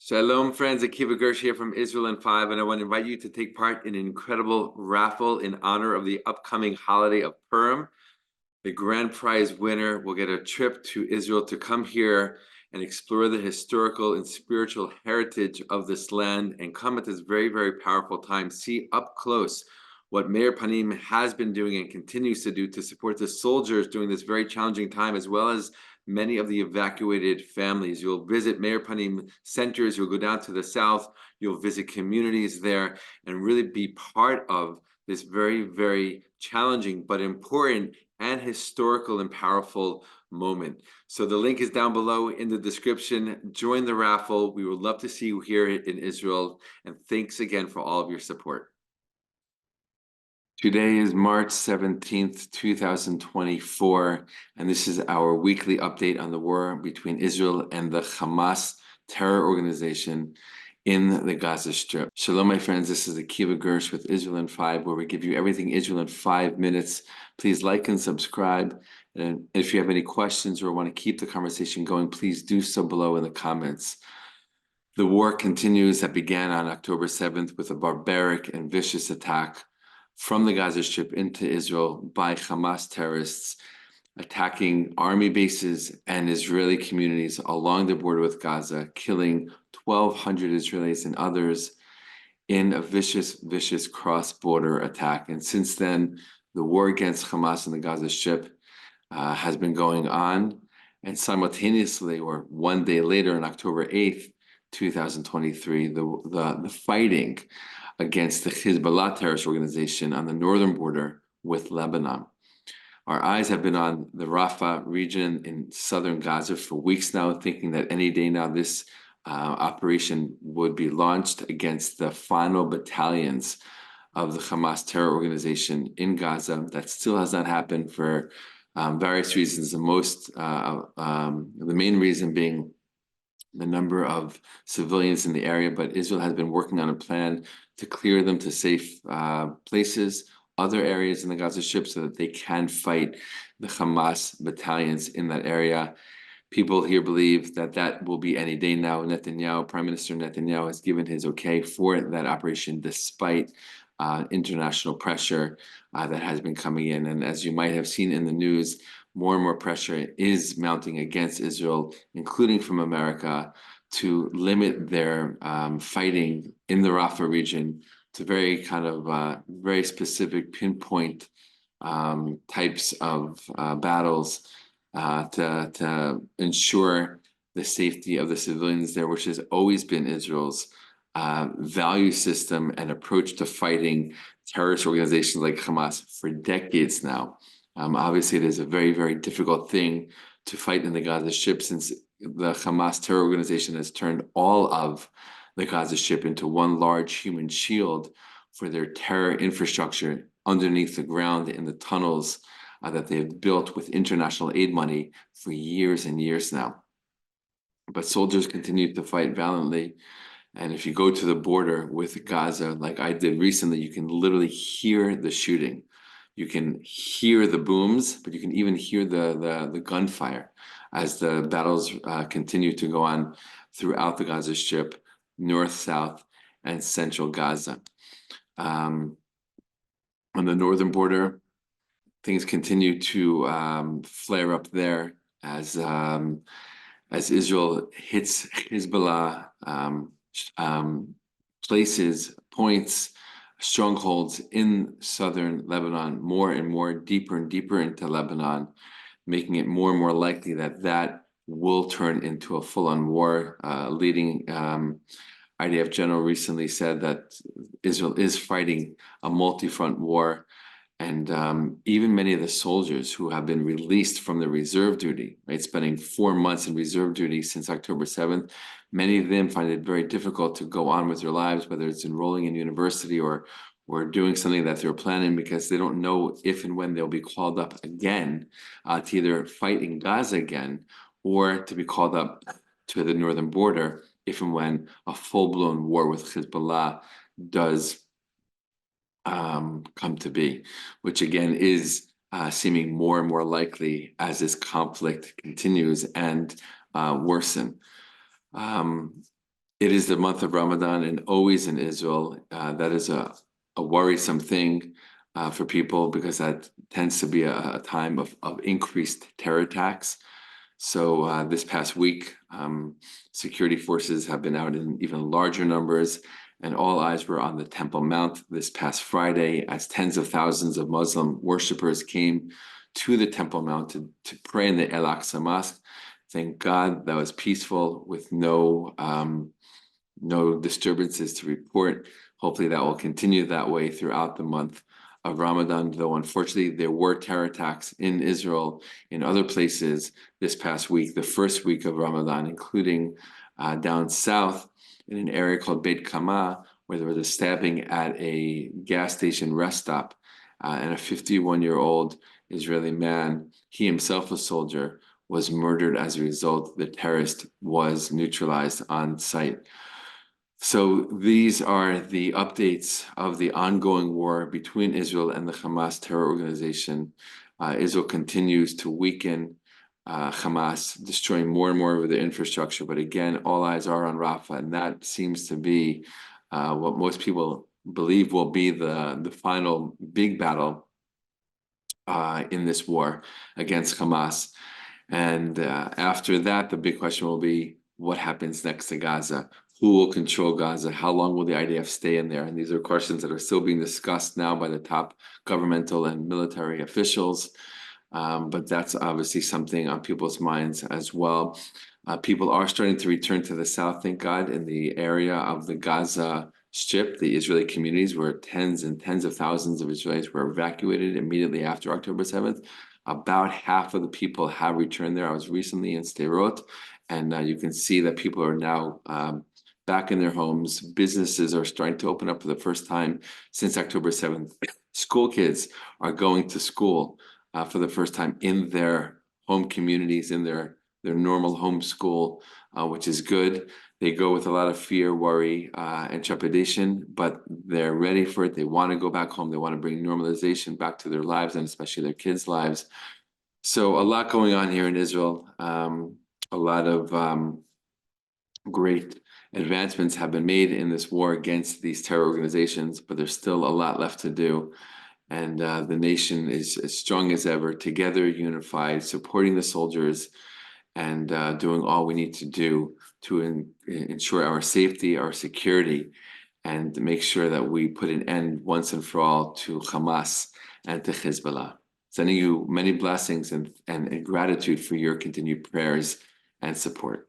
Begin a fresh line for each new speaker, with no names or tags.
Shalom, friends. Akiva here from Israel in 5, and I want to invite you to take part in an incredible raffle in honor of the upcoming holiday of Purim. The grand prize winner will get a trip to Israel to come here and explore the historical and spiritual heritage of this land and come at this very, very powerful time. See up close what Meir Panim has been doing and continues to do to support the soldiers during this very challenging time, as well as many of the evacuated families. You'll visit Meir Panim centers, you'll go down to the south, you'll visit communities there, and really be part of this very, very challenging but important and historical and powerful moment. So the link is down below in the description. Join the raffle. We would love to see you here in Israel. And thanks again for all of your support. Today is March 17th, 2024, and this is our weekly update on the war between Israel and the Hamas terror organization in the Gaza Strip. Shalom, my friends. This is Akiva with Israel in 5, where we give you everything Israel in 5 minutes. Please like and subscribe. And if you have any questions or want to keep the conversation going, please do so below in the comments. The war continues that began on October 7th with a barbaric and vicious attack from the Gaza Strip into Israel by Hamas terrorists, attacking army bases and Israeli communities along the border with Gaza, killing 1,200 Israelis and others in a vicious, vicious cross-border attack. And since then, the war against Hamas in the Gaza Strip has been going on. And simultaneously, or one day later, on October 8th, 2023, the fighting against the Hezbollah terrorist organization on the northern border with Lebanon. Our eyes have been on the Rafah region in southern Gaza for weeks now, thinking that any day now this operation would be launched against the final battalions of the Hamas terror organization in Gaza. That still has not happened for various reasons. The main reason being the number of civilians in the area, but Israel has been working on a plan to clear them to safe places, other areas in the Gaza Strip, so that they can fight the Hamas battalions in that area. People here believe that that will be any day now. Prime Minister Netanyahu has given his okay for that operation, despite international pressure that has been coming in. And as you might have seen in the news, more and more pressure is mounting against Israel, including from America, to limit their fighting in the Rafah region to very very specific pinpoint types of battles to ensure the safety of the civilians there, which has always been Israel's value system and approach to fighting terrorist organizations like Hamas for decades now. Obviously, it is a very, very difficult thing to fight in the Gaza Strip, since the Hamas terror organization has turned all of the Gaza Strip into one large human shield for their terror infrastructure underneath the ground in the tunnels that they have built with international aid money for years and years now. But soldiers continue to fight valiantly. And if you go to the border with Gaza, like I did recently, you can literally hear the shooting. You can hear the booms, but you can even hear the gunfire as the battles continue to go on throughout the Gaza Strip, north, south, and central Gaza. On the northern border, things continue to flare up there as Israel hits Hezbollah places, points, strongholds in southern Lebanon, more and more, deeper and deeper into Lebanon, making it more and more likely that that will turn into a full-on war. Leading IDF general recently said that Israel is fighting a multi-front war. And even many of the soldiers who have been released from the reserve duty, right, spending 4 months in reserve duty since October 7th, many of them find it very difficult to go on with their lives, whether it's enrolling in university or doing something that they're planning, because they don't know if and when they'll be called up again to either fight in Gaza again or to be called up to the northern border if and when a full-blown war with Hezbollah does come to be, which again is seeming more and more likely as this conflict continues and worsen. It is the month of Ramadan, and always in Israel, that is a worrisome thing for people because that tends to be a time of increased terror attacks. So this past week, security forces have been out in even larger numbers, and all eyes were on the Temple Mount this past Friday as tens of thousands of Muslim worshippers came to the Temple Mount to pray in the Al-Aqsa Mosque. Thank God that was peaceful with no disturbances to report. Hopefully that will continue that way throughout the month of Ramadan, though unfortunately there were terror attacks in Israel, in other places this past week, the first week of Ramadan, including down south in an area called Beit Kama, where there was a stabbing at a gas station rest stop, and a 51-year-old Israeli man, he himself a soldier, was murdered as a result. The terrorist was neutralized on site. So these are the updates of the ongoing war between Israel and the Hamas terror organization. Israel continues to weaken Hamas, destroying more and more of their infrastructure. But again, all eyes are on Rafah, and that seems to be what most people believe will be the final big battle in this war against Hamas. And after that, the big question will be what happens next to Gaza? Who will control Gaza? How long will the IDF stay in there? And these are questions that are still being discussed now by the top governmental and military officials. But that's obviously something on people's minds as well. People are starting to return to the south, thank God, in the area of the Gaza Strip, the Israeli communities where tens and tens of thousands of Israelis were evacuated immediately after October 7th. About half of the people have returned there. I was recently in Sderot, and you can see that people are now back in their homes. Businesses are starting to open up for the first time since October 7th. School kids are going to school for the first time in their home communities, in their normal home school, which is good. They go with a lot of fear, worry, and trepidation, but they're ready for it. They want to go back home. They want to bring normalization back to their lives and especially their kids' lives. So a lot going on here in Israel. A lot of great advancements have been made in this war against these terror organizations, but there's still a lot left to do. And the nation is as strong as ever, together, unified, supporting the soldiers, and doing all we need to do to ensure our safety, our security, and make sure that we put an end once and for all to Hamas and to Hezbollah. Sending you many blessings and gratitude for your continued prayers and support.